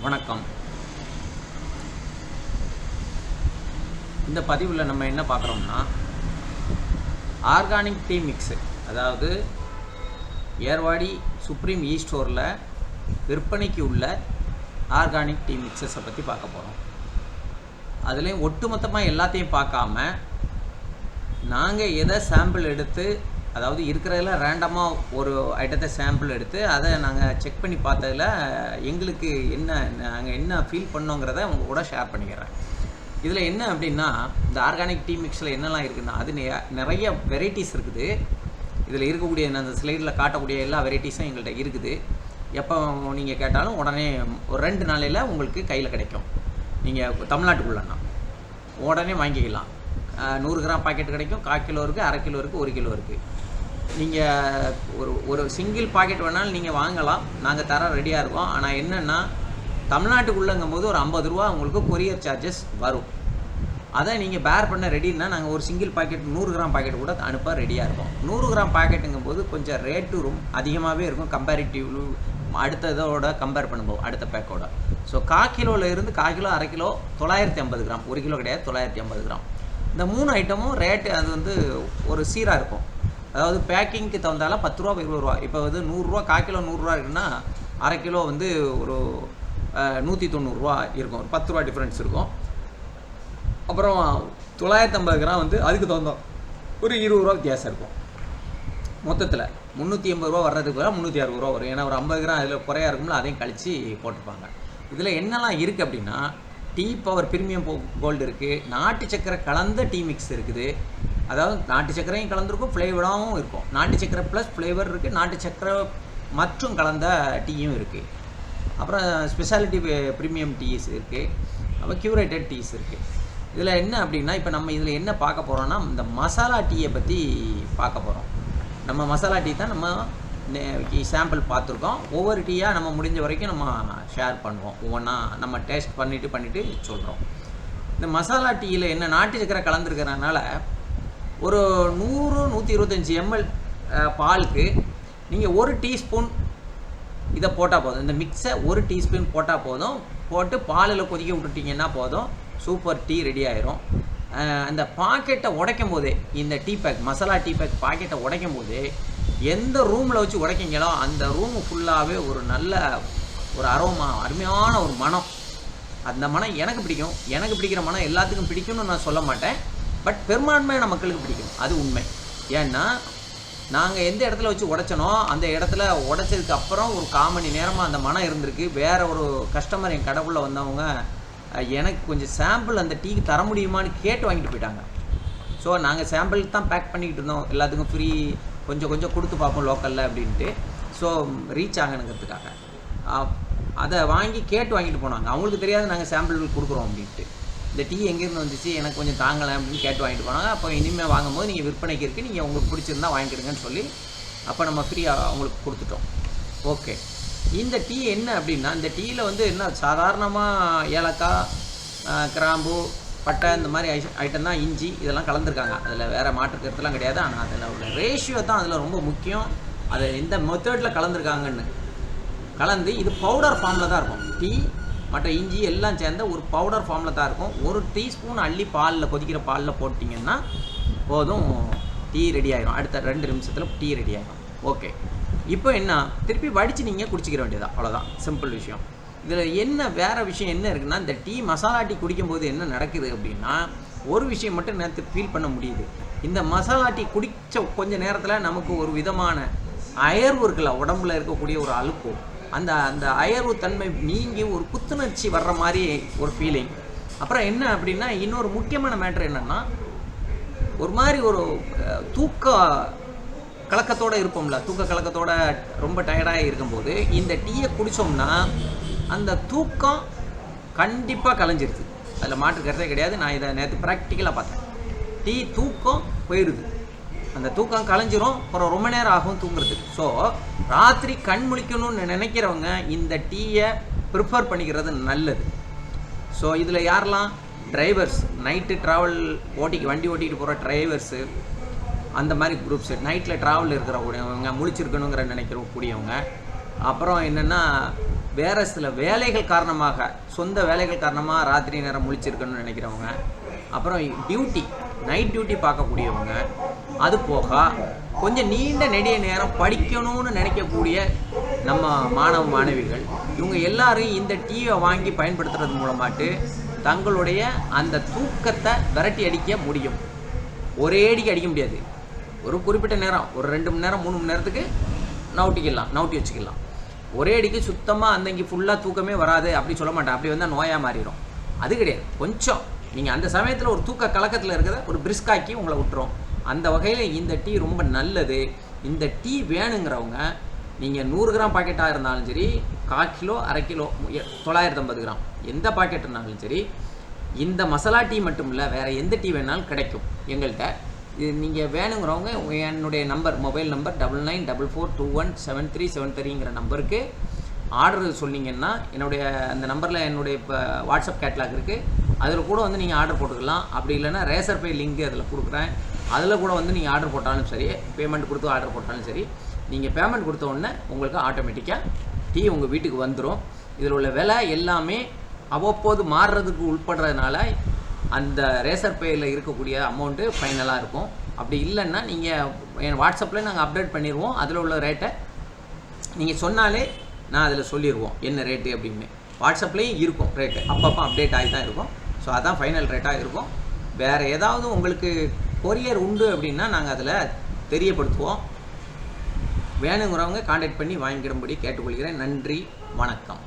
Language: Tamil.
வணக்கம். இந்த பதிவில் நம்ம என்ன பார்க்குறோம்னா, ஆர்கானிக் டீ மிக்ஸு, அதாவது ஏர்வாடி சுப்ரீம் ஈ ஸ்டோரில் விற்பனைக்கு உள்ள ஆர்கானிக் டீ மிக்ஸஸை பற்றி பார்க்க போகிறோம். அதுலேயும் ஒட்டுமொத்தமாக எல்லாத்தையும் பார்க்காம நாங்கள் எதை சாம்பிள் எடுத்து, அதாவது இருக்கிறதில் ரேண்டமாக ஒரு ஐட்டத்தை சாம்பிள் எடுத்து அதை நாங்கள் செக் பண்ணி பார்த்ததில் எங்களுக்கு நாங்கள் என்ன ஃபீல் பண்ணோங்கிறத உங்கள் கூட ஷேர் பண்ணிக்கிறேன். இதில் என்ன அப்படின்னா, இந்த ஆர்கானிக் டீ மிக்ஸில் என்னெல்லாம் இருக்குதுன்னா, அது நிறைய வெரைட்டிஸ் இருக்குது. இதில் இருக்கக்கூடிய அந்த ஸ்லைடில் காட்டக்கூடிய எல்லா வெரைட்டிஸும் எங்கள்கிட்ட இருக்குது. எப்போ நீங்கள் கேட்டாலும் உடனே ஒரு 2 நாளையில் உங்களுக்கு கையில் கிடைக்கும். நீங்கள் தமிழ்நாட்டுக்குள்ளன்னா உடனே வாங்கிக்கலாம். 100 கிராம் பாக்கெட் கிடைக்கும், 1/4 கிலோ இருக்குது, 1/2 கிலோ இருக்குது, 1 கிலோ இருக்குது. நீங்கள் ஒரு சிங்கிள் பாக்கெட் வேணாலும் நீங்கள் வாங்கலாம், நாங்கள் தர ரெடியாக இருக்கோம். ஆனால் என்னென்னா, தமிழ்நாட்டுக்குள்ளேங்கும் போது ஒரு 50 ரூபா உங்களுக்கு கொரியர் சார்ஜஸ் வரும். அதை நீங்கள் பேர் பண்ண ரெடின்னா நாங்கள் ஒரு சிங்கிள் பாக்கெட் 100 கிராம் பாக்கெட் கூட அனுப்ப ரெடியாக இருக்கும். 100 கிராம் பாக்கெட்டுங்கும் போது கொஞ்சம் ரேட்டு ரொம்ப அதிகமாகவே இருக்கும் கம்பேரிட்டிவ்லி அடுத்த இதோட கம்பேர் பண்ணும்போது அடுத்த பேக்கோட. ஸோ 1/4 கிலோவில் இருந்து 1/4 கிலோ 1/2 கிலோ 950 கிராம், 1 கிலோ கிடையாது, 950 கிராம். இந்த 3 ஐட்டமும் ரேட்டு அது ஒரு சீராக இருக்கும். அதாவது பேக்கிங்க்கு தகுந்தாலும் 10 ரூபா 20 ரூபா. இப்போ 100 ரூபா, 1/4 கிலோ 100 ரூபா இருக்குன்னா 1/2 கிலோ ஒரு 190 ரூபா இருக்கும். ஒரு 10 ரூபா டிஃப்ரென்ஸ் இருக்கும். அப்புறம் 950 கிராம் அதுக்கு தகுந்த ஒரு 20 ரூபா வித்தியாசம் இருக்கும். மொத்தத்தில் 380 ரூபா வர்றதுக்கு 360 ரூபா வரும். ஏன்னா ஒரு 50 கிராம் அதில் குறையா இருக்கும்ல, அதையும் கழித்து போட்டிருப்பாங்க. இதில் என்னெல்லாம் இருக்குது அப்படின்னா, டீ பவர் பிரீமியம் கோல்டு இருக்குது, நாட்டு சக்கரை கலந்த டீ மிக்ஸ் இருக்குது. அதாவது நாட்டு சக்கரையும் கலந்துருக்கும், ஃப்ளேவராகவும் இருக்கும். நாட்டு சக்கரை ப்ளஸ் ஃப்ளேவர் இருக்குது, நாட்டு சக்கரை மற்றும் கலந்த டீயும் இருக்குது. அப்புறம் ஸ்பெஷாலிட்டி ப்ரீமியம் டீஸ் இருக்குது, அப்புறம் க்யூரேட்டட் டீஸ் இருக்குது. இதில் என்ன அப்படின்னா, இப்போ நம்ம இதில் என்ன பார்க்க போகிறோன்னா, இந்த மசாலா டீயை பற்றி பார்க்க போகிறோம். நம்ம மசாலா டீ தான் நம்ம சாம்பிள் பார்த்துருக்கோம். ஒவ்வொரு டீயாக நம்ம முடிஞ்ச வரைக்கும் நம்ம ஷேர் பண்ணுவோம். ஒவ்வொன்றா நம்ம டேஸ்ட் பண்ணிவிட்டு சொல்கிறோம். இந்த மசாலா டீயில் என்ன நாட்டு சக்கரை கலந்துருக்கிறதுனால ஒரு 100-125 ml பாலுக்கு நீங்கள் 1 டீஸ்பூன் இதை போட்டால் போதும். இந்த மிக்ஸை 1 டீஸ்பூன் போட்டால் போதும். போட்டு பாலில் கொதிக்க விட்டுட்டிங்கன்னா போதும், சூப்பர் டீ ரெடி ஆயிரும். அந்த பாக்கெட்டை உடைக்கும் போதே, இந்த tea back masala tea back பாக்கெட்டை உடைக்கும் போதே எந்த ரூமில் வச்சு உடைக்கிங்களோ அந்த ரூமு ஃபுல்லாகவே ஒரு நல்ல ஒரு அரோமா, அருமையான ஒரு மனம். அந்த மனம் எனக்கு பிடிக்கும். எனக்கு பிடிக்கிற மனம் எல்லாத்துக்கும் பிடிக்கும்னு நான் சொல்ல மாட்டேன். பட் பெரும்பான்மையான மக்களுக்கு பிடிக்கும், அது உண்மை. ஏன்னா நாங்கள் எந்த இடத்துல வச்சு உடைச்சனோ அந்த இடத்துல உடைச்சதுக்கு அப்புறம் ஒரு 1/4 மணி நேரமாக அந்த மனம் இருந்திருக்கு. வேறு ஒரு கஸ்டமர் என் கடைக்குள்ளே வந்தவங்க எனக்கு கொஞ்சம் சாம்பிள் அந்த டீக்கு தர முடியுமான்னு கேட்டு வாங்கிட்டு போயிட்டாங்க. ஸோ நாங்கள் சாம்பிள் தான் பேக் பண்ணிக்கிட்டு இருந்தோம், எல்லாத்துக்கும் ஃப்ரீ கொஞ்சம் கொடுத்து பார்ப்போம் லோக்கலில் அப்படின்ட்டு. ஸோ ரீச் ஆகணுங்கிறதுக்காக அதை கேட்டு வாங்கிட்டு போனாங்க. அவங்களுக்கு தெரியாது நாங்கள் சாம்பிள் கொடுக்குறோம் அப்படின்ட்டு. இந்த டீ எங்கேருந்து வந்துச்சு, எனக்கு கொஞ்சம் தாங்கலை அப்படின்னு கேட்டு வாங்கிட்டு போனாங்க. அப்போ இனிமேல் வாங்கும்போது நீங்கள் விற்பனைக்கு இருக்குது, நீங்கள் உங்களுக்கு பிடிச்சிருந்தா வாங்கிக்கிடுங்கன்னு சொல்லி அப்போ நம்ம ஃப்ரீயாக அவங்களுக்கு கொடுத்துட்டோம். ஓகே, இந்த டீ என்ன அப்படின்னா, இந்த டீயில் என்ன சாதாரணமாக ஏலக்காய், கிராம்பு, பட்டை இந்த மாதிரி ஐட்டம் தான், இஞ்சி இதெல்லாம் கலந்துருக்காங்க. அதில் வேறு மாற்று கருத்துலாம் கிடையாது. ஆனால் அதில் உள்ள ரேஷியோ தான் அதில் ரொம்ப முக்கியம். அதை எந்த மெத்தடில் கலந்துருக்காங்கன்னு கலந்து இது பவுடர் ஃபார்மில் தான் இருக்கும். டீ மற்ற இஞ்சி எல்லாம் சேர்ந்த ஒரு பவுடர் ஃபார்மில் தான் இருக்கும். 1 டீஸ்பூன் அள்ளி பாலில், கொதிக்கிற பாலில் போட்டிங்கன்னா போதும், டீ ரெடி ஆகிடும். அடுத்த 2 நிமிஷத்தில் டீ ரெடி ஆகிடும். ஓகே, இப்போ என்ன, திருப்பி வடித்து நீங்கள் குடிச்சிக்கிற வேண்டியதான், அவ்வளோதான், சிம்பிள் விஷயம். இதில் என்ன வேறு விஷயம் என்ன இருக்குன்னா, இந்த டீ மசாலா டீ குடிக்கும்போது என்ன நடக்குது அப்படின்னா, ஒரு விஷயம் மட்டும் நேற்று ஃபீல் பண்ண முடியுது. இந்த மசாலா டீ குடித்த கொஞ்ச நேரத்தில் நமக்கு ஒரு விதமான அயர்வு இருக்குல்ல, உடம்புல இருக்கக்கூடிய ஒரு அலுப்பு, அந்த அயர்வு தன்மை நீங்கி ஒரு புத்துணர்ச்சி வர்ற மாதிரி ஒரு ஃபீலிங். அப்புறம் என்ன அப்படின்னா, இன்னொரு முக்கியமான மேட்ரு என்னென்னா, ஒரு மாதிரி ஒரு தூக்க கலக்கத்தோடு இருப்போம்ல, தூக்க கலக்கத்தோட ரொம்ப டயர்டாக இருக்கும்போது இந்த டீயை குடித்தோம்னா அந்த தூக்கம் கண்டிப்பாக கலைஞ்சிருது. அதில் மாற்றுக்கிறதே கிடையாது. நான் இதை நேற்று ப்ராக்டிக்கலாக பார்த்தேன். டீ தூக்கம் போயிடுது, அந்த தூக்கம் கலைஞ்சிரும். அப்புறம் ரொம்ப நேரம் ஆகும் தூங்குறதுக்கு. ஸோ ராத்திரி கண் முழிக்கணும்னு நினைக்கிறவங்க இந்த டீயை ப்ரிஃபர் பண்ணிக்கிறது நல்லது. ஸோ இதில் யாரெல்லாம் டிரைவர்ஸ், நைட்டு ட்ராவல் வண்டி ஓட்டிகிட்டு போகிற டிரைவர்ஸு, அந்த மாதிரி குரூப்ஸு, நைட்டில் ட்ராவல் இருக்கிறவங்க, முழிச்சிருக்கணுங்கிற நினைக்கிறக்கூடியவங்க, அப்புறம் என்னென்னா வேறு சில வேலைகள் காரணமாக, சொந்த வேலைகள் காரணமாக ராத்திரி நேரம் முழிச்சிருக்கணும்னு நினைக்கிறவங்க, அப்புறம் நைட் டியூட்டி பார்க்கக்கூடியவங்க, அது போக கொஞ்சம் நீண்ட நெடிய நேரம் படிக்கணும்னு நினைக்கக்கூடிய நம்ம மாணவ மாணவிகள், இவங்க எல்லாரும் இந்த டீயை வாங்கி பயன்படுத்துறது மூலமாட்டு தங்களுடைய அந்த தூக்கத்தை விரட்டி அடிக்க முடியும். ஒரே அடிக்கு அடிக்க முடியாது. ஒரு குறிப்பிட்ட நேரம், ஒரு 2 மணி நேரம் 3 மணி நேரத்துக்கு நவுட்டி வச்சுக்கலாம். ஒரே அடிக்கு சுத்தமாக அன்னைக்கு ஃபுல்லாக தூக்கமே வராது அப்படி சொல்ல மாட்டேன். அப்படி வந்தால் நோயாக மாறிடும். அது கிடையாது. கொஞ்சம் நீங்கள் அந்த சமயத்தில் ஒரு தூக்க கலக்கத்தில் இருக்கிறத ஒரு பிரிஸ்காக்கி உங்களை விட்டுரும். அந்த வகையில் இந்த டீ ரொம்ப நல்லது. இந்த டீ வேணுங்கிறவங்க நீங்கள் 100 கிராம் பாக்கெட்டாக இருந்தாலும் சரி, 1/4 கிலோ 1/2 கிலோ 950 கிராம் எந்த பாக்கெட்டுனாலும் சரி, இந்த மசாலா டீ மட்டும் இல்லை, வேறு எந்த டீ வேணாலும் கிடைக்கும் எங்கள்கிட்ட. இது நீங்கள் வேணுங்கிறவங்க என்னுடைய மொபைல் நம்பர் 9944217373ங்கிற நம்பருக்கு ஆர்டர் சொன்னீங்கன்னா, அந்த நம்பரில் என்னுடைய இப்போ வாட்ஸ்அப் கேட்லாக் இருக்குது. அதில் கூட வந்து நீங்கள் ஆர்டர் போட்டுக்கலாம். அப்படி இல்லைன்னா ரேசர் பே லிங்க் அதில் கொடுக்குறேன். அதில் கூட வந்து நீங்கள் ஆர்டர் போட்டாலும் சரி, பேமெண்ட் கொடுத்து ஆர்டர் போட்டாலும் சரி, நீங்கள் பேமெண்ட் கொடுத்த உடனே உங்களுக்கு ஆட்டோமேட்டிக்காக டீ உங்கள் வீட்டுக்கு வந்துடும். இதில் உள்ள விலை எல்லாமே அவ்வப்போது மாறுறதுக்கு உட்படுறதுனால அந்த ரேசர் பேயில் இருக்கக்கூடிய அமௌண்ட்டு ஃபைனலாக இருக்கும். அப்படி இல்லைன்னா நீங்கள் என் வாட்ஸ்அப்பில் நாங்கள் அப்டேட் பண்ணிடுவோம். அதில் உள்ள ரேட்டை நீங்கள் சொன்னாலே நான் அதில் சொல்லிடுவோம் என்ன ரேட்டு அப்படின்னு. வாட்ஸ்அப்லேயும் இருக்கும் ரேட்டு, அப்பப்போ அப்டேட் ஆகி தான் இருக்கும். ஸோ அதான் ஃபைனல் ரேட்டாக இருக்கும். வேறு ஏதாவது உங்களுக்கு கொரியர் உண்டு அப்படின்னா நாங்கள் அதில் தெரியப்படுத்துவோம். வேணுங்கிறவங்க கான்டாக்ட் பண்ணி வாங்கிக்கிடும்படி கேட்டுக்கொள்கிறேன். நன்றி, வணக்கம்.